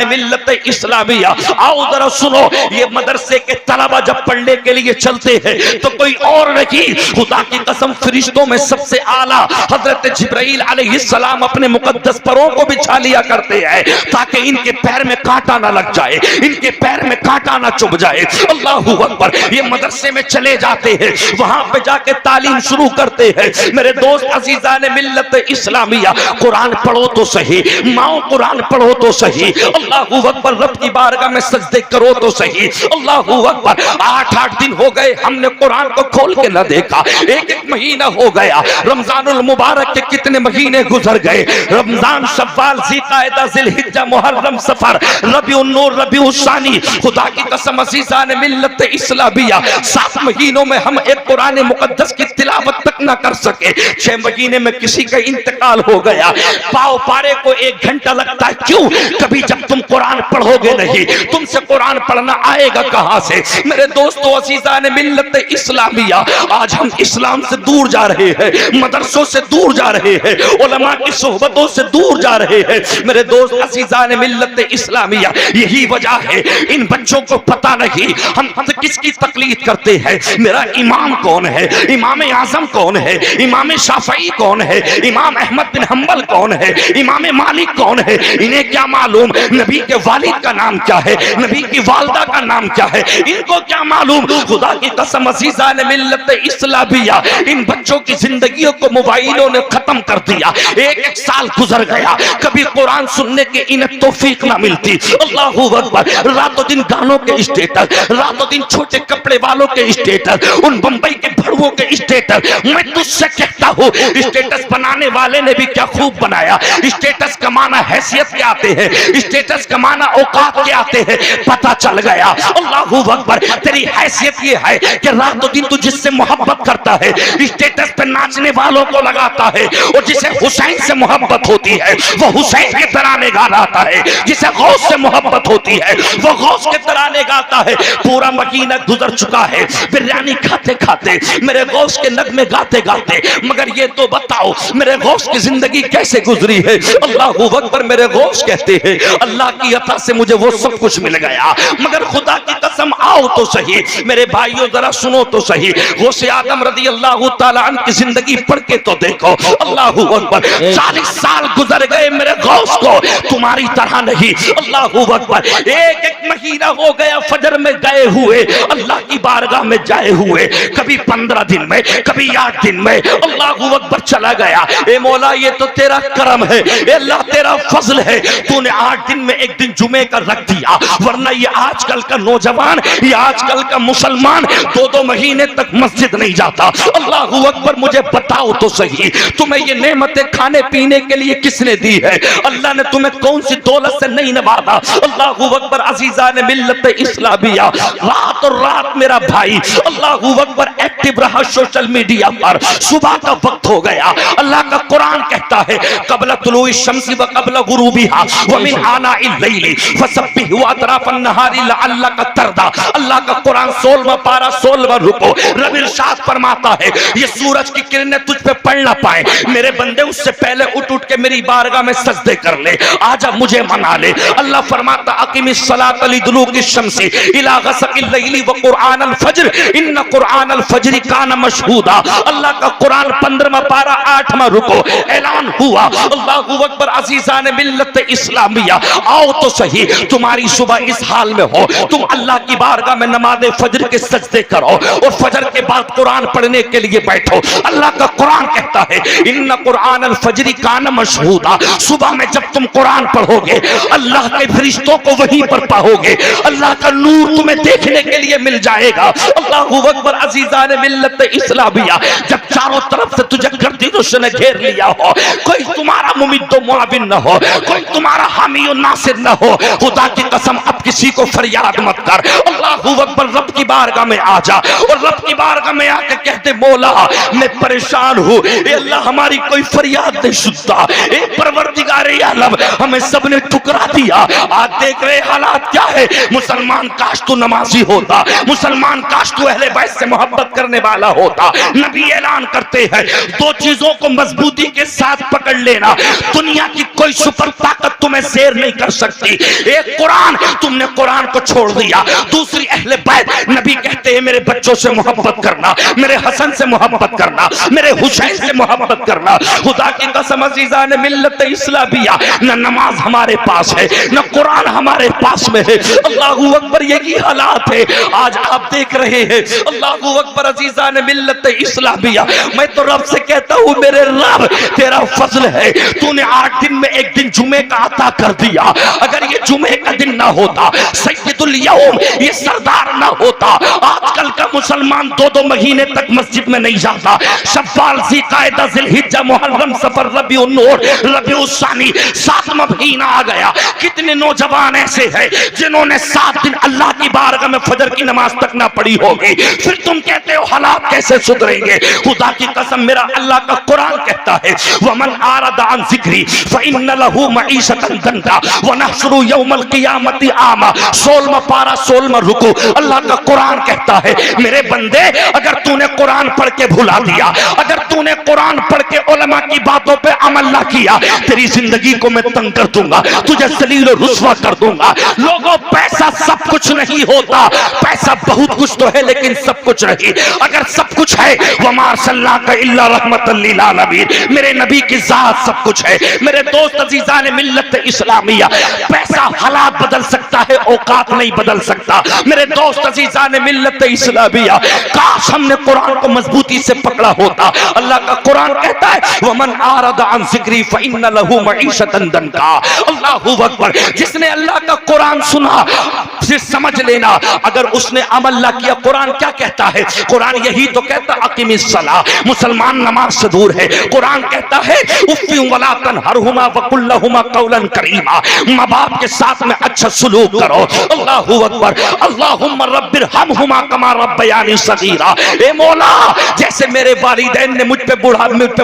मिल्लत इस्लामिया। आओ जरा सुनो, ये मदरसे के तलबा जब पढ़ने के लिए चलते हैं तो कोई और नहीं, खुदा की कसम फरिश्तों में सबसे आला हजरत जिब्राइल अलैहिस्सलाम अपने मुकद्दस परों को बिछा लिया करते हैं ताकि इनके पैर में कांटा ना लग जाए, इनके पैर में कांटा ना चुभ जाए। अल्लाहू अकबर। ये मदरसे में चले जाते हैं, वहां पे जाके तालीम शुरू करते हैं। मेरे दोस्त अजीजान मिल्लत इस्लामिया, कुरान पढ़ो तो सही, माओ कुरान पढ़ो तो सही, अल्लाहू अकबर। रब की बारगाह में सजदे करो तो सही, अल्लाहू अकबर। 8-8 दिन हो गए हमने कुरान को खोल के न देखा, एक महीना हो गया। रमजानुल मुबारक के कितने महीने गुजर गए, रमजान, शव्वाल, ज़िलक़ाइदा, ज़िलहिज्जा, मुहर्रम, सफर, रबीउन नूर, रबीउल शानी। खुदा की कसम अज़ीज़ान मिल्लत इस्लामिया, 7 महीनों में हम एक कुरान मुकद्दस की तिलावत तक न कर सके। 6 महीने में किसी का इंतकाल हो गया। पाव पारे को 1 घंटा लगता है, क्यों? कभी जब तुम कुरान पढ़ोगे नहीं, तुमसे कुरान पढ़ना आएगा कहां से? मेरे दोस्तों अज़ीज़ान मिल्लत इस्लामिया, आज हम इस्लाम से दूर जा रहे हैं, मदरसों से दूर जा रहे हैं, उलमा की सोहबतों से दूर जा रहे हैं। मेरे दोस्त अज़ीज़ान मिल्लत इस्लामिया, यही वजह है इन बच्चों को पता नहीं हम किसकी तकलीद करते हैं। मेरा इमाम कौन है, इमाम आजम कौन है, इमाम शाफई कौन है, इमाम अहमद बिन हम्बल कौन है, इमाम मालिक कौन है? इन्हें क्या मालूम नबी के वालिद का नाम क्या है, नबी की वालदा का नाम क्या है? इनको क्या मालूम? खुदा की कसम अज़ीज़ान मिल्लत इस्लामिया, इन बच्चों की जिंदगियों को मोबाइलों ने खत्म कर दिया। एक साल गुजर गया, कभी कुरान सुनने के इन्हें तौफीक ना मिलती। अल्लाहू अकबर। रातों दिन गानों के स्टेटस, रातों दिन छोटे कपड़े वालों के स्टेटस, उन बंबई के भड़ुओं के स्टेटस। मैं तुझसे कहता हूँ, स्टेटस बनाने वाले ने भी क्या खूब बनाया। स्टेटस कमाना हैसियत के आते हैं, स्टेटस कमाना औकात के आते हैं। पता चल गया, अल्लाहू अकबर, तेरी हैसियत ये है कि रातों दिन तू जिससे मोहब्बत करता है स्टेटस पे नाचने वालों को लगाता है, और जिसे हुसैन से मोहब्बत होती है वो हुसैन के तराने गाता है, जिसे गौस से मोहब्बत होती है वो गौस के तराने गाता है। पूरा महीना गुजर चुका है बिरयानी खाते खाते, मेरे गौस के नगमे गाते गाते, मगर ये तो बताओ मेरे गौस की जिंदगी कैसे गुजरी है। अल्लाहू अकबर। मेरे गौस कहते हैं अल्लाह की अता से मुझे वो सब कुछ मिल गया, मगर खुदा की कसम आओ तो सही मेरे भाइयों, जरा सुनो तो सही। गौसे आदम रज़ी अल्लाह तआला अन्हु की जिंदगी पढ़ के तो देखो। अल्लाहू अकबर। 40 साल गुजर गए मेरे गौस को, तुम्हारी तरह नहीं। अल्लाहू अकबर। एक महीना हो गया फजर में गए हुए, अल्लाह की बारगाह में जाए हुए, कभी 15 दिन में, कभी 8 दिन में। अल्लाहू अकबर चला गया। ए मौला, ये तो तेरा करम है, अल्लाह तेरा फजल है, तूने 8 दिन में एक दिन जुमे का रख दिया, वरना ये आजकल का नौजवान, ये आजकल का मुसलमान 2-2 महीने तक मस्जिद नहीं जाता। अल्लाहू अकबर। मुझे बताओ तो सही, तुम्हें ये नेमतें खाने पीने के लिए किसने दी है? अल्लाह ने तुम्हें कौन सी दौलत से नहीं नवाजा? अल्लाहू अकबर। अज़ीज़ान मिल्लत इस्लामिया, रात और रात मेरा भाई अल्लाहू अकबर एक्टिव रहा सोशल मीडिया पर। सुबह का वक्त हो गया, अल्लाह का कुरान कहता है क़ब्ल तुलूइ शम्सी व क़ब्ल गुरूबिहा व मिन आनाइल लैली फसब्बिह व अतराफन नहारी लअल्लका तर्दा। अल्लाह का कुरान 16वां पारा 16वां रुको। रब इरशाद फरमाता है ये सूरज की किरणें तुझ पे पड़ ना पाए, मेरे बंदे उससे पहले उठ उठ के मेरी बारगाह में सजदे कर ले, आजा मुझे मना ले। अल्लाह फरमाता अकीमिस सलात लिदुलूकी शम्सी इला गसकिल लैली व कुरानल फज्र इन्न कुरानल फज्र कान मशहूदा। अल्लाह का कुरान 15वां पारा 8वां रुको। ऐलान हुआ। अल्लाहू अकबर। अज़ीज़ान मिल्लत इस्लामिया, आओ तो सही, तुम्हारी सुबह इस हाल में हो, तुम अल्लाह की बारगाह में नमाज़ फज्र के सजदे करो और फजर के बाद कुरान पढ़ने के लिए बैठो। अल्लाह का कुरान कहता है इन्न कुरानल फज्र कान मशहूदा। सुबह में जब तुम कुरान पढ़ोगे अल्लाह के फरिश्तों को वहीं पर पाओगे, अल्लाह का नूर तुम्हें देखने के लिए मिल जाएगा। अल्लाहू अकबर। अज़ीज़ान मिल्लत इस्लामिया, जब चारों तरफ से तुझे गर्दिशों ने घेर लिया हो, कोई तुम्हारा मुमिद्दो मुआविन न हो, कोई तुम्हारा हामी और नासिर न हो, खुदा की कसम अब किसी को फरियाद मत कर। अल्लाहू अकबर। रब की बारगाह में आ जा और रब की बारगाह में आके कहते मौला मैं परेशान हूँ, अल्लाह हमारी कोई फरियाद नहीं सुनता, एक परवरदिगारे आलम हमें सबने ठुकरा दिया। आज देख रहे हालात क्या है। मुसलमान काश तू नमाजी होता, मुसलमान काश तू अहले बैत से मोहब्बत करने वाला होता। नबी ऐलान करते हैं 2 चीजों को मजबूती के साथ पकड़ लेना, दुनिया की कोई सुपर ताकत तुम्हें शेर नहीं कर सकती। एक कुरान, तुमने कुरान को छोड़ दिया। दूसरी अहले बैत, नबी कहते हैं मेरे बच्चों से मोहब्बत करना, मेरे हसन से मोहब्बत करना, मेरे हुसैन से मोहब्बत करना। खुदा की कसम अज़ीज़ान मिल्लत इस्लामिया, न नमाज हमारे पास है, न कुरान हमारे पास में है। अल्लाहू अकबर, यही हालात है आज आप देख रहे हैं। अल्लाहू अकबर अज़ीज़ान मिल्लत इस्लामिया, मैं तो रब से कहता हूँ मेरे रब, तेरा फजल है, तूने 8 दिन में एक दिन जुमे का अता कर दिया। अगर ये जुमे का दिन ना होता, सय्यदुल यौम, ये सरदार ना होता, आजकल का मुसलमान 2-2 महीने तक मस्जिद में नहीं जाता। शव्वाल, ज़िलक़ादा, ज़िलहिज्जा, मुहर्रम, सफर, रबीउन नूर, रबीउल सानी, 7वां महीना आ गया। कितने नौजवान ऐसे हैं जिन्होंने 7 दिन अल्लाह की बारगाह में फजर की नमाज तक ना पढ़ी होगी। फिर तुम कहते हो हालात कैसे सुधरेंगे? खुदा की कसम, मेरा अल्लाह का कुरान कहता है वमन आरदा अन ज़िक्री फ़इन्न लहू मईशतन दंका व नहशुरु यौमल क़ियामति आमा। 16वां पारा 16वां रुकू, अल्लाह का कुरान कहता है मेरे बंदे, अगर तूने कुरान पढ़ के भुला दिया, अगर तूने कुरान पढ़ के उलमा की बातों पे अमल ना किया, तेरी जिंदगी को मैं तंग कर दूंगा, तुझे जलील और रुस्वा कर दूंगा। लोगों, पैसा सब कुछ नहीं होता, पैसा बहुत कुछ तो है लेकिन सब कुछ नहीं। अगर सब कुछ है, वमा अरसलनाका इल्ला रहमतल लिल आलमीन, मेरे नबी की जात सब कुछ है। मेरे दोस्त अज़ीज़ान मिल्लत इस्लामिया, पैसा हालात बदल सकता है, औकात नहीं बदल सकता। मेरे दोस्त अज़ीज़ान मिल्लत इस्लामिया, काश हमने कुरान को मजबूती से पकड़ा होता। अल्लाह का कुरान कहता है वमन आरदा अन ज़िक्री फ़इन्न लहू मईशतन दंका। अल्लाहू अकबर, जिसने अल्लाह का कुरान सुना फिर समझ लेना, अगर उसने अमल ना किया। कुरान क्या कहता है? कुरान यही तो कहता अक़ीमिस सलाह, मुसलमान नमाज से दूर है। कुरान कहता है उफ़्फ़ि वला तनहरहुमा वक़ुल लहुमा क़ौलन करीमा, माँ बाप के साथ में अच्छा सुलूक करो। अल्लाहू अकबर, अल्लाहुम्मा रब्बिरहमहुमा कमा रब्बयानी सगीरा। ए मौला, जैसे मेरे वालिदैन ने मुझ पे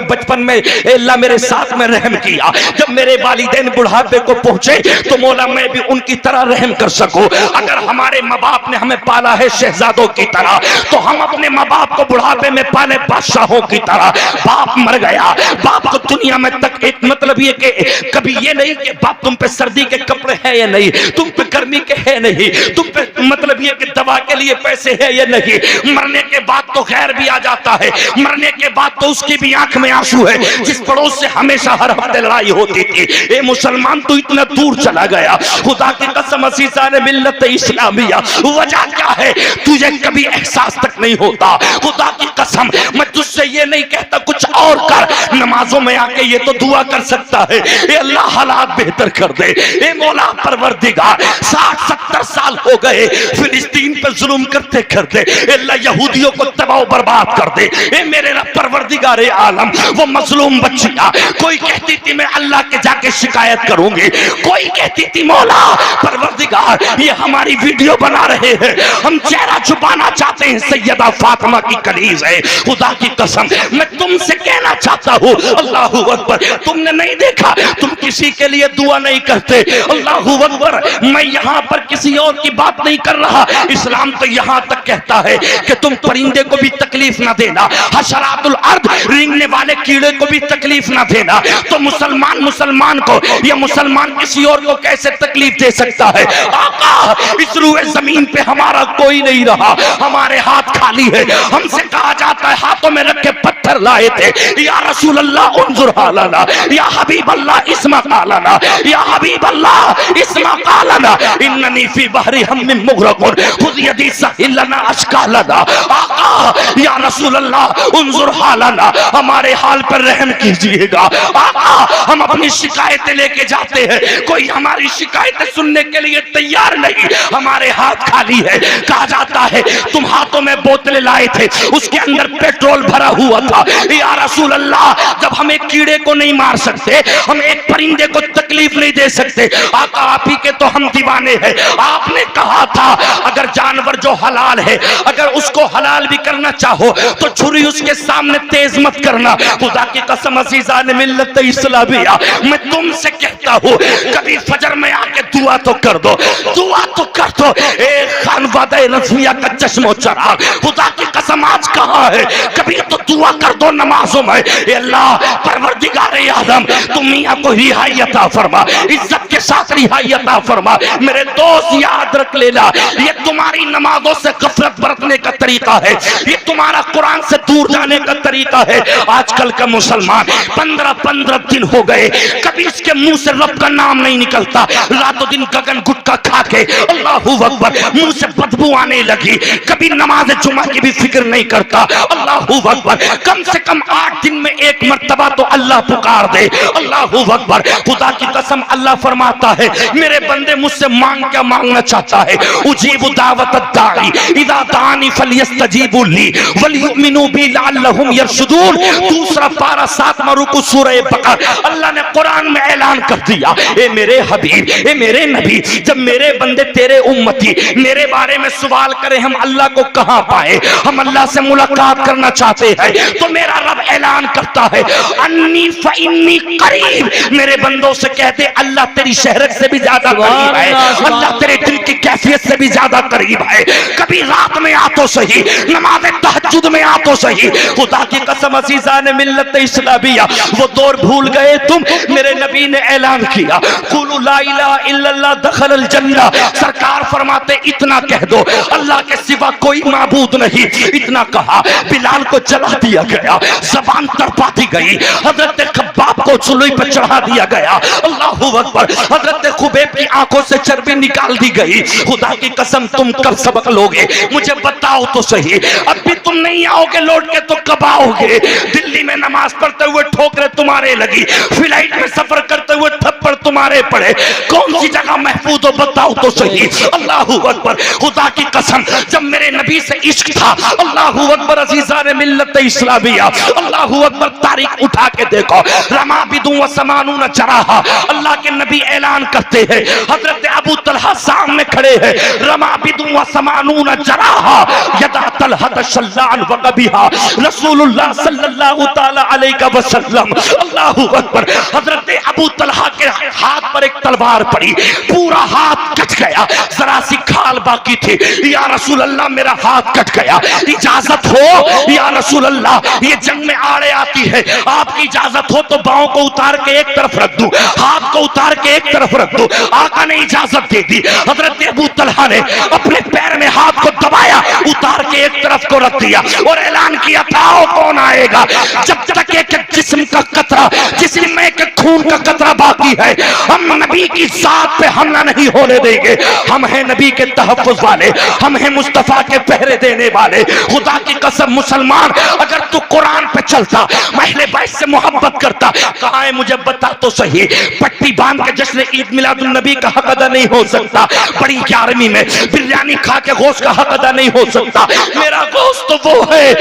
बचपन में अल्लाह मेरे साथ में रहम किया, जब मेरे वालिदैन बुढ़ापे को पहुंचे तो मौला मैं भी उनकी तरह रहम कर सकूं। अगर हमारे माँ बाप ने हमें पाला है शहजादों की तरह, तो हम अपने माँ बाप को बुढ़ापे में पाले बादशाहों की तरह। बाप मर गया, बाप को दुनिया में तक एक मतलब ये कि कभी ये नहीं कि बाप तुम पे सर्दी के कपड़े हैं या नहीं, तुम पे गर्मी के है नहीं, तुम पे मतलब ये कि दवा के लिए पैसे है या नहीं। मरने के बाद तो खैर भी आ जाता है, मरने के बाद तो उसकी भी आंख में आंसू है। जिस पड़ोस से हमेशा हर हफ्ते लड़ाई होती थी, ए मुसलमान तू इतना दूर चला गया। खुदा की कसम अज़ीज़ान मिल्लत इस्लामिया, वजह क्या है तुझे कभी एहसास तक नहीं होता। खुदा की कसम, मैं तुझसे ये नहीं कहता कुछ और कर, नमाजों में आके ये तो दुआ कर सकता है ए अल्लाह हालात बेहतर कर दे। ए मौला परवरदिगार, 60-70 साल हो गए फिलिस्तीन पे जुल्म करते करते, अल्लाह यहूदियों को तबाह बर्बाद कर दे। ए मेरे रब परवरदिगार आलम, वो मजलूम बच्चियां, कोई कहती थी मैं अल्लाह के जाके शिकायत करूंगी, कोई कहती थी मौला परवरदिगार ये हमारी वीडियो बना रहे हैं, हम चेहरा छुपाना चाहते हैं, सैयदा फातिमा की कनीज है। खुदा की कसम, मैं तुमसे कहना चाहता हूँ अल्लाहू अकबर, तुमने नहीं देखा, तुम किसी के लिए दुआ नहीं करते। अल्लाहू अकबर, मैं यहाँ पर किसी और की बात नहीं कर रहा, इस्लाम तो यहाँ तक कहता है कि तुम परिंदे को भी तकलीफ ना देना, हशरातुल अर्द, रेंगने वाले कीड़े को भी तकलीफ ना देना। तो मुसलमान को या मुसलमान किसी और को कैसे तकलीफ दे सकता है? आका, इस रूए जमीन पे हमारा कोई नहीं रहा, हमारे हाथ खाली है। हमसे कहा जाता है हाथों में रखे पत्थर लाए थे, या रसूल अल्लाह उन्जुर हालना, या हबीब अल्लाह इस्मा कालना, या हबीब अल्लाह इस्मा कालना, इन्ननी फी बहरी हम्मिन मुगरकुन खुद यदी सहिलना अशकालना। आका, या रसूल अल्लाह उन्जुर हालना, हमारे हाल पर रहम कीजिएगा। आका, हम अपनी शिकायतें लेके जाते हैं, कोई हमारी शिकायतें सुनने के लिए तैयार नहीं, हमारे हाथ खाली है। कहा जाता है तुम हाथों में बोतलें लाए थे, उसके अंदर पेट्रोल भरा हुआ था। या रसूल अल्लाह, जब हम एक कीड़े को नहीं मार सकते, हम एक परिंदे को तकलीफ नहीं दे सकते, आका आप ही के तो हम दीवाने हैं। आपने कहा था अगर जानवर जो हलाल है, अगर उसको हलाल भी भी करना चाहो तो छुरी उसके सामने तेज मत करना। खुदा की कसम अज़ीज़ान मिल्लत इस्लामिया, मैं तुमसे कहता हूँ कभी फजर में आके दुआ तो कर दो, दुआ तो कर दो। एक खानवादा रज़िया का चश्मो चराग, खुदा की कसम आज कहाँ है? कभी तो दुआ कर दो नमाजों में, अल्लाह परवरदिगारे आलम तुम मियां को रिहाई अता फरमा, इज्जत के साथ रिहाई अता फरमा। मेरे दोस्त याद रख लेना, ये तुम्हारी नमाजों से गफलत बरतने का तरीका है, ये तुम्हारा कुरान से दूर जाने का तरीका है। आजकल का मुसलमान 15-15 दिन हो गए कभी इसके मुंह से रब का नाम नहीं निकलता। रातों दिन गगन गुटका खा के अल्लाहू अकबर मुंह से बदबू आने लगी, कभी नमाज जुमा की भी फिक्र नहीं करता। अल्लाहू अकबर कम से कम 8 दिन में एक मर्तबा तो अल्लाह पुकार दे। अल्लाहू अकबर खुदा की कसम अल्लाह फरमाता है मेरे बंदे मुझसे मांग क्या मांगना चाहता है, उजीबु दावत दाई इदा दानी फलयस्तजीबु ली वलयुमिनु बी लअल्लहुम यरशुदून। दूसरा पारा 7वां रुकू सूरह बकर। अल्लाह ने कुरान में ऐलान कर दिया, ए मेरे हबीब, ए मेरे नबी, जब मेरे बंदे तेरे उम्मती मेरे बारे में सवाल करें हम अल्लाह को कहां पाए, हम अल्लाह से मुलाकात करना चाहते हैं, तो मेरा रब ऐलान करता है अन्नी फइन्नी करीब। मेरे बंदों से कहते अल्लाह तेरी शहरत से भी ज्यादा करीब है, अल्लाह तेरे दिल की कैफियत से भी ज्यादा करीब है। कभी रात में आ तो सही, नमाज तहज्जुद में आ तो सही। खुदा की कसम अज़ीज़ान मिल्लत इस्लामिया, वो दौर भूल गए तुम। मेरे नबी ने ऐलान किया कुलू ला इलाहा इल्लल्लाह दखलल जन्नह। सरकार फरमाते इतना कह दो अल्लाह के सिवा कोई माबूद नहीं। इतना कहा बिलाल को जला दिया गया, जबान तड़पाती गई, हजरत खब्बाब को चुल्ही पर चढ़ा दिया गया। अल्लाहू अकबर हजरत खुबैब की आंखों से चर्बी निकाल दी गई। खुदा की कसम तुम कब सबक लोगे मुझे बताओ तो सही। अब भी तुम नहीं आओगे लौट के तो कब आओगे? दिल्ली में नमाज पढ़ते हुए ठोकरें तुम्हारे लगी, फ्लाइट में सफर करते हुए थप्पड़ तुम्हारे पड़े, कौन सी जगह महफूज हो बताओ तो सही। अल्लाहू अकबर खुदा की कसम जब मेरे नबी से इश्क था, अल्लाहू अकबर अज़ीज़ान मिल्लत इस्लामिया, अल्लाहू अकबर तारीख उठा के देखो, रमा बिदु व समानून जराहा। अल्लाह के नबी ऐलान करते हैं, हजरत अबू तलहा सामने खड़े हैं, रमा बिदु व समानून जराहा यदा तलहत शल्लान व कबिहा रसूलुल्लाह सल्लल्लाहु तआला अलैहि वसल्लम। अल्लाहू अकबर हजरत अबू तलहा के हाथ पर एक तलवार पड़ी, पूरा हाथ कट गया, जरा सी खाल बाकी थी। या रसूल अल्लाह मेरा हाथ कट गया, इजाजत हो या रसूल अल्लाह, ये जंग में आड़े आती है, आपकी इजाजत हो तो बाहों को उतार के एक तरफ रख दूं, हाथ को उतार के एक तरफ रख दूं। आका ने इजाजत दे दी। हजरत अबू तलहा ने अपने पैर में हाथ को दबाया, उतार के एक तरफ को रख दिया और ऐलान किया आओ कौन आएगा। जब तक एक जिस्म का कतरा, जिस्म में एक खून का कतरा बाकी है, हम नबी की जात पे हमला नहीं होने देंगे। हम हैं नबी के तहफ्फुज़ वाले, हम हैं मुस्तफा के पहरे देने वाले। खुदा की कसम मुसलमान अगर तू कुरान पे चलता, महले बैत से मोहब्बत करता, कहाँ है मुझे बता तो सही। पट्टी बांध के जश्न ईद मिलादुन नबी का हक अदा नहीं हो सकता, बड़ी 11वीं में बिरयानी खा के गोश्त का हक अदा नहीं हो सकता। मेरा गोश्त तो वो है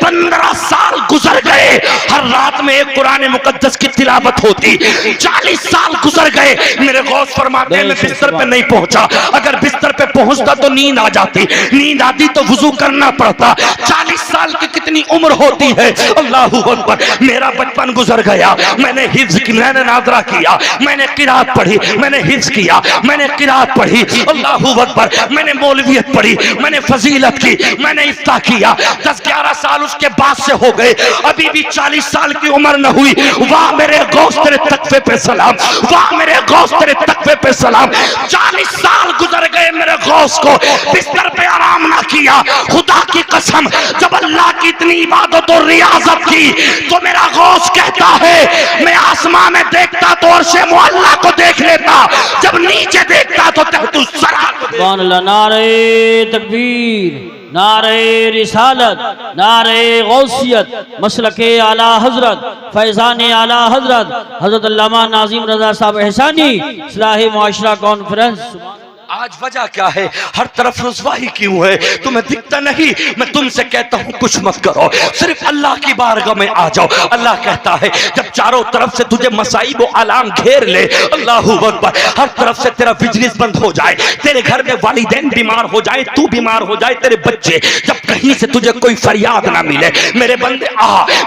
15 साल गुजर गए, हर रात में एक कुरान मुकद्दस की तिलावत होती। 40 साल गुजर गए, मेरे गौस फरमाते मैं बिस्तर पे नहीं पहुंचा, अगर बिस्तर पे पहुंचता तो नींद आ जाती, नींद आती तो वुजू करना पड़ता। 40 साल की कितनी उम्र होती है। अल्लाहू अकबर मेरा बचपन गुजर गया, मैंने हिफ्ज की, मैंने नादरा किया, मैंने किरात पढ़ी, मैंने हिफ्ज किया, मैंने किरात पढ़ी। अल्लाहू अकबर मैंने मौलवियत पढ़ी, मैंने फजीलत की, मैंने इफ्ता किया। 10-11 साल उसके बाद से हो गए, अभी भी 40 साल की उम्र न हुई। वाह मेरे गौस तेरे तकवे पे सलाम, वाह मेरे गौस तेरे तकवे पे सलाम। 40 साल गुजर गए, मेरे गौस को बिस्तर पे आराम ना किया। खुदा की कसम जब अल्लाह की इतनी इबादत और रियाजत की तो मेरा गौस कहता है मैं आसमां में देखता तो अर्शे मुअल्ला को देख लेता, जब नीचे देखता तो तहतु सरा को देखता। नारे तकबीर, नारे रिसालत, नारे गौसियत, मसलके आला हजरत, फैजान आला हजरत, हजरत अल्लामा नाज़िम रज़ा साहब एहसानी, इस्लाही मुआशरा कॉन्फ्रेंस। आज वजह क्या है? हर तरफ रुसवाई क्यों है? तुम्हें दिखता नहीं? मैं तुमसे कहता हूं कुछ मत करो, सिर्फ अल्लाह की बारगाह में आ जाओ। अल्लाह कहता है जब चारों तरफ से तुझे मसाइब व आलाम घेर ले, अल्लाहू अकबर, हर तरफ से तेरा बिजनेस बंद हो जाए, तेरे घर में वालिदैन बीमार हो जाए, तू बीमार हो जाए, तेरे बच्चे, जब कहीं से तुझे कोई फरियाद ना मिले, मेरे बंदे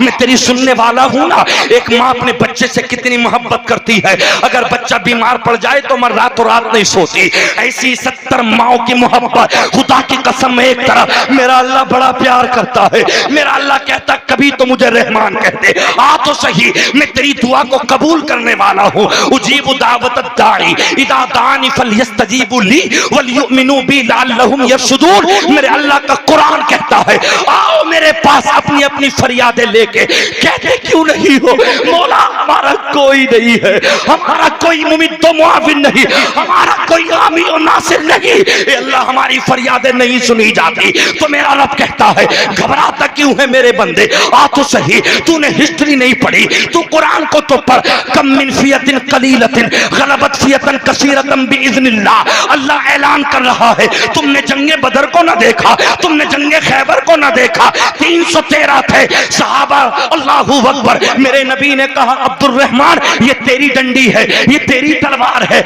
मैं तेरी सुनने वाला हूं ना। एक माँ अपने बच्चे से कितनी मोहब्बत करती है, अगर बच्चा बीमार पड़ जाए तो मैं रातों रात नहीं सोती। ऐसी 70 माओं की मोहब्बत, खुदा की कसम, एक तरफ मेरा अल्लाह बड़ा प्यार करता है, मेरा अल्लाह कहता कभी तो मुझे रहमान कहते, आ तो सही, मैं तेरी दुआ को कबूल करने वाला हूं। उजीबु दावत दाई इदा दानी फलयस्तजीबु ली वलयुमिनु बी लअल्लहुम यरशुदून। मेरे अल्लाह का कुरान कहता है आओ मेरे पास अपनी अपनी फरियादें लेके। कहते क्यों नहीं हो? मौला हमारा कोई नहीं है, हमारा कोई मुमिद व मुआविन नहीं, हमारा कोई हामी और नासिर नहीं। ए अल्लाह हमारी फरियादें नहीं सुनी जाती तो मेरा रब कहता है घबराता क्यों है मेरे बंदे? आ तो सही, तूने हिस्ट्री नहीं पढ़ी, तू कुरान को तो पढ़। कम मिन फियतिन कलीलतिन गलबत फियतन कसीरतन बिइज़्निल्लाह। अल्लाह ऐलान कर रहा है तुमने जंगे बदर को ना देखा, तुमने जंगे खैबर को ना देखा, 313 थे सहाबा। अल्लाहू अकबर। मेरे नबी ने कहा अब्दुर्रहमान ये तेरी डंडी है, ये तेरी तलवार है,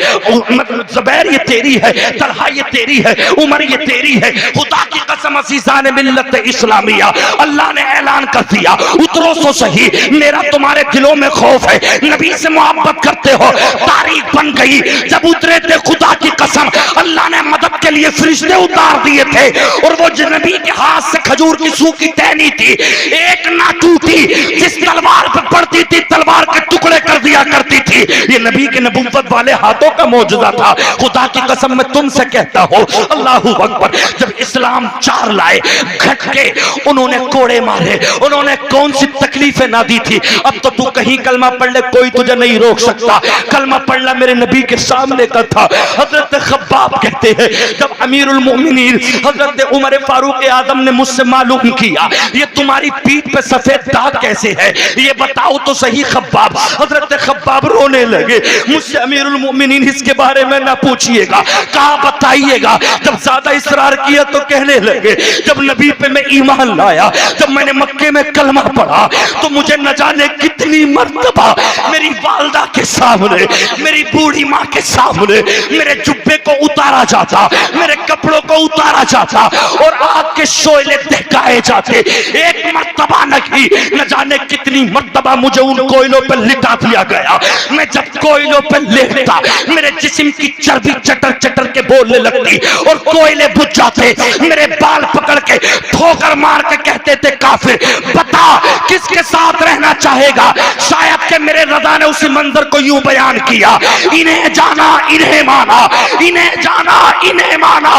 ज़ुबैर ये तेरी है, तलहा ये तेरी है, उमर ये तेरी है। खुदा की कसम अज़ीज़ान मिल्लत इस्लामिया, अल्लाह ने ऐलान कर दिया उतरो तो सही, मेरा तुम्हारे दिलों में खौफ है, नबी से मोहब्बत करते हो, तारीख बन गई। जब उतरे थे खुदा की कसम अल्लाह ने मदद के लिए फरिश्ते उतार दिए थे और वो नबी के हाथ से खजूर की सूखी टहनी थी, एक ना टूटी, जिस तलवार पर पड़ती थी तलवार के टुकड़े कर दिया करती थी। ये नबी के नबुव्वत वाले हाथों का मौजूदा था। खुदा की कसम मैं तुमसे कहता हूँ अल्लाहू अकबर। जब इस्लाम 4 लाए घट के, उन्होंने कोड़े मारे, उन्होंने कौन सी तकलीफें ना दी थी। अब तो तू कहीं कलमा पढ़ ले, कोई तुझे नहीं रोक सकता। कलमा पढ़ना मेरे नबी के सामने का था। हजरत खब्बाब कहते हैं जब अमीरुल मोमिनीन हजरत उमर फारूक आजम ने मुझसे मालूम किया ये तुम्हारी पीठ पे सफेद दाग कैसे है, ये बताओ तो सही खब्बाब। हजरत खब्बाब रोने लगे, मुझसे अमीरुल मोमिनीन इसके बारे में ना पूछिएगा, कहा बताइएगा। जब ज्यादा इसरार किया तो कहने लगे जब नबी पे मैं ईमान लाया, जब मैंने मक्के में कलमा पढ़ा तो मुझे न जाने कितनी मर्तबा मेरी वालदा के सामने, मेरी बूढ़ी माँ के सामने मेरे जुब्बे को उतारा जाता, मेरे कपड़ों को उतारा जाता और आग के शोले दहकाए जाते। एक मर्तबा नहीं, न जाने कितनी मर्तबा मुझे उन कोयलों पर लिटा दिया गया। मैं जब कोयलों पर लेटता मेरे जिस्म की चर्बी चटर चटर के बोलने लगती और कोयले बुझ जाते। मेरे बाल पकड़ के ठोकर मार के कहते थे काफिर बता किसके साथ रहना चाहेगा। शायद के मेरे रज़ा ने उसी मंजर को यूं बयान किया, इन्हें जाना इन्हें माना, इन्हें जाना इन्हें माना,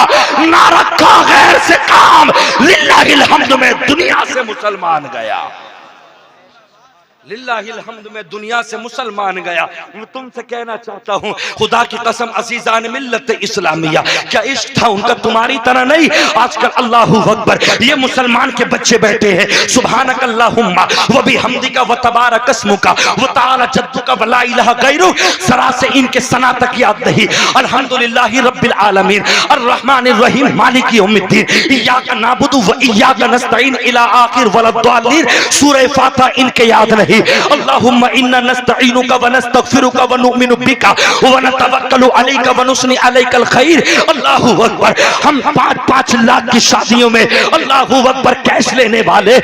ना रखा गैर से काम, लिल्लाहिल हम्द में दुनिया से मुसलमान गया। लिल्लाहिल हम्द में दुनिया से मुसलमान गया। मैं तुमसे कहना चाहता हूँ खुदा की कसम अज़ीज़ान मिल्लत इस्लामिया, क्या इश्क था उनका तुम्हारी तरह नहीं। आजकल अल्लाहू अकबर ये मुसलमान के बच्चे बैठे हैं सुभानक अल्लाहुम्मा व बिहम्दिका व तबारक अस्मुका व तआला जद्दुका व ला इलाहा गैरुक। जरा से इनके सना तक याद नहीं। अल्हम्दुलिल्लाहि रब्बिल आलमीन अर्रहमानिर रहीम मालिकी यौमिद्दीन इय्याका नअबुदु व इय्याका नस्तईन इला आखिर वलद्दालीन। सूरह फातिहा इनके याद नहीं। अल्लाहुम्मा इन्ना नस्तईनुका व नस्तगफिरुका व नुमिनु बिका व नतवक्कलु अलैका व नुस्नी अलैकल खैर। अल्लाहू अकबर। हम 5-5 लाख की शादियों में अल्लाहू अकबर कैश लेने वाले,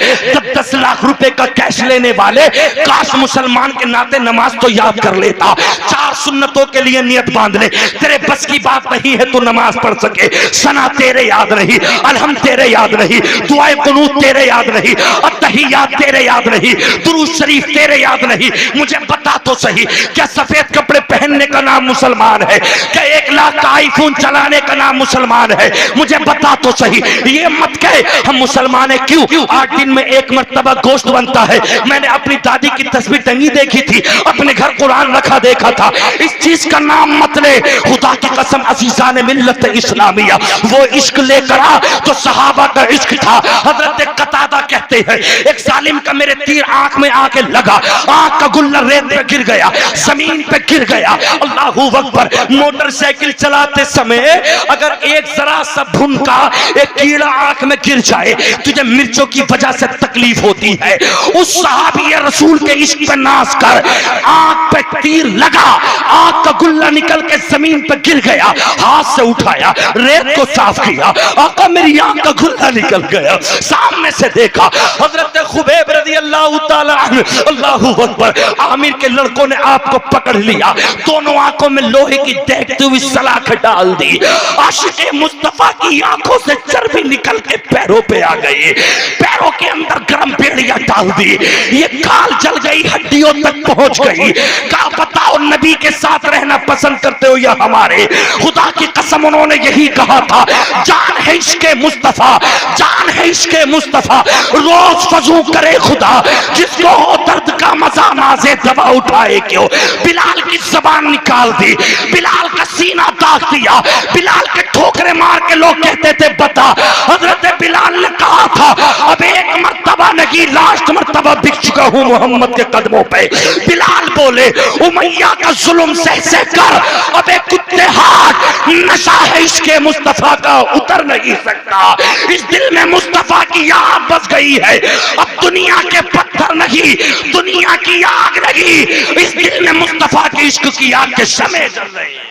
10 लाख रुपए का कैश लेने वाले, काश मुसलमान के नाते नमाज तो याद कर लेता। 4 सुन्नतों के लिए नियत बांध ले। तेरे बस की बात नहीं है तू नमाज पढ़ सके, सना तेरे याद नहीं, अलहम तेरे याद नहीं, दुआए कुनूत तेरे याद नहीं, अत्तहियात तेरे याद नहीं, दुरूद शरीफ तेरे याद नहीं। मुझे बता तो सही क्या सफेद कपड़े पहनने का नाम मुसलमान है? क्या 1 लाख का आईफोन चलाने का नाम मुसलमान है? मुझे बता तो सही। ये मत कहे हम मुसलमान है। क्यों? 8 दिन में 1 मर्तबा गोश्त बनता है। मैंने अपनी दादी की तस्वीर टंगी देखी थी, अपने घर कुरान रखा देखा था। इस चीज का नाम मत ले। खुदा की कसम अज़ीज़ान मिल्लत इस्लामिया वो इश्क लेकर आ तो सहाबा का इश्क था। हजरत कतादा कहते हैं एक जालिम का मेरे तीर आंख में आके लगा, आग का गुल्ला रेत पे गिर गया, जमीन पे गिर गया। अल्लाहू अकबर। मोटरसाइकिल चलाते समय अगर एक जरा सा भुनका एक कीड़ा आंख में गिर जाए, तुझे मिर्चों की वजह से तकलीफ होती है। उस सहाबी रसूल के इश्क पे नाज कर आंख पे तीर लगा, आग का गुल्ला निकल के जमीन पे गिर गया, हाथ से उठाया, रेत को साफ किया, आका मेरी आंख का गुल्ला निकल गया। सामने से देखा हजरत खुबैब रज़ी अल्लाह तआला अन्हु, अल्लाहू अकबर। आमिर के लड़कों ने आपको पकड़ लिया, दोनों आंखों में लोहे की देखती हुई सलाख डाल दी। आशिक़े मुस्तफा की आंखों से चर्बी निकल के पैरों पे आ गई, पैरों के अंदर गर्म बेड़ियां डाल दी, ये काल जल गई, हड्डियों तक पहुंच गई। क्या बताओ नबी के साथ रहना पसंद करते हो या हमारे? खुदा की कसम उन्होंने यही कहा था, जान है इश्क़े मुस्तफा, जान है इश्क़े मुस्तफा, रोज फजू करे खुदा, जिसको हो दर्द का मजा नाज़े दवा उठाए क्यों। बिलाल की जबान निकाल दी, बिलाल का सीना दाग दिया, बिलाल के ठोकरे मार के लोग कहते थे बता। हजरत बिलाल ने कहा था अब एक मर्तबा नहीं, लास्ट मर्तबा बिक चुका हूं मोहम्मद के कदमों पे। बिलाल बोले उमैया का जुल्म सह सह कर अब एक कुत्ते हाथ नशा है इश्क़े मुस्तफा का उतर नहीं सकता। इस दिल में मुस्तफा की आग बस गई है, अब दुनिया के पत्थर नहीं, दुनिया की आग नहीं, इस दिल में मुस्तफा की इश्क की आग के शमे जल रही है।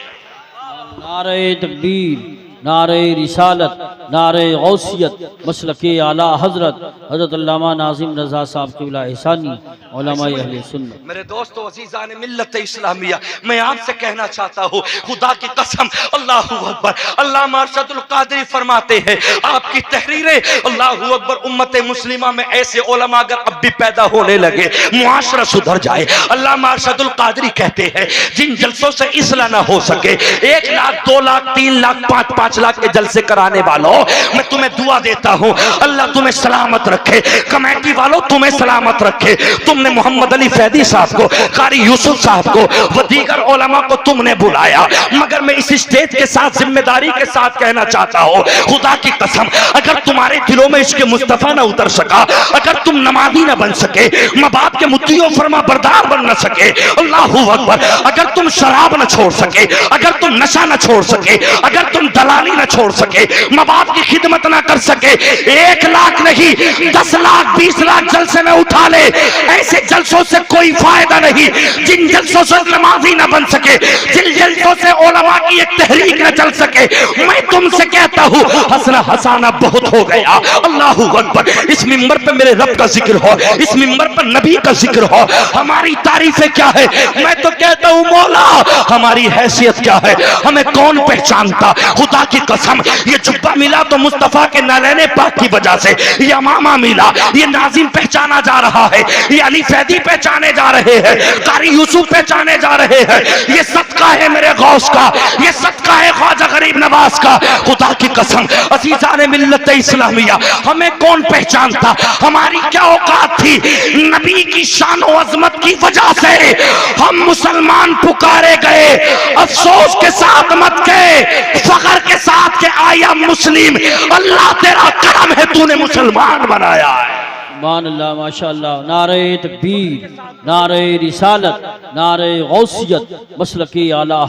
नारे तकबीर, नारे रिसालत, नारे गौसियत, मसलके आला हजरत हजरत अल्लामा नाज़िम रज़ा साहब क़िबला एहसानी उलमाए अहले सुन्नत। मेरे दोस्तों अज़ीज़ान मिल्लत इस्लामिया, मैं आपसे कहना चाहता हूँ खुदा की कसम, अल्लाहू अकबर। अल्लामा अरशदुल क़ादरी फरमाते हैं आपकी तहरीरें, अल्लाहू अकबर, उम्मत मुस्लिमा में ऐसे उलमा अगर अब भी पैदा होने लगे मुआशरा सुधर जाए। अल्लामा अरशदुल क़ादरी कहते हैं जिन जलसों से इसलाह ना हो सके, 1 लाख 2 लाख 3 लाख 5 लाख के जलसे कराने वालों, मैं तुम्हें दुआ देता हूं अल्लाह तुम्हें सलामत रखे, कमेटी वालों तुम्हें सलामत रखे। तुमने मोहम्मद अली फैदी साहब को, कारी यूसुफ साहब को व दीगर उलमा को तुमने बुलाया, मगर मैं इस स्टेज के साथ जिम्मेदारी के साथ कहना चाहता हूं खुदा की कसम, अगर तुम्हारे दिलों में इसके मुस्तफा ना उतर सका, अगर तुम नमाजी ना बन सके, माँ बाप के मुत्तियों फरमा बरदार बन न सके, अल्लाहू अकबर, अगर तुम शराब न छोड़ सके, अगर तुम नशा न छोड़ सके, अगर तुम दलाली न छोड़ सके, माँ बाप की खिदमत ना कर सके, 1 लाख नहीं 10 लाख 20 लाख जलसे में उठा ले, ऐसे जलसों से कोई फायदा नहीं। जिन जलसों से नमाजी ना बन सके, जिन जलसों से उलमा की एक तहरीक न चल सके, मैं तुमसे कहता हूँ हंसना हंसाना बहुत हो गया। अल्लाहू अकबर। इस मिंबर पे मेरे रब का जिक्र हो, इस मिंबर पर नबी का जिक्र हो, हमारी तारीफें क्या है? मैं तो कहता हूँ मौला हमारी हैसियत क्या है, हमें कौन पहचानता। खुदा की कसम, ये जुब्बा मिला तो मुस्तफा के नालैने पाक की वजह से, ये अमामा मिला, ये नाजिम पहचाना जा रहा है, ये अली फैदी पहचाने जा रहे हैं, कारी यूसुफ पहचाने जा रहे हैं। ये सदका है मेरे गौस का, ये सदका है ख्वाजा गरीब नवाज का। खुदा की कसम अज़ीज़ाने मिल्लत इस्लामिया, हमें कौन पहचानता, हमारी क्या औकात थी। नबी की शान और अजमत की वजह से हम मुसलमान पुकारे गए, अफसोस के साथ मत के, फख्र के साथ के आया मुस्लिम, अल्लाह तेरा करम है तूने मुसलमान बनाया है। मान अल्लाह, माशाअल्लाह। नारे तकबीर, नारे रिसालत, नारे गौसियत, मसलके आला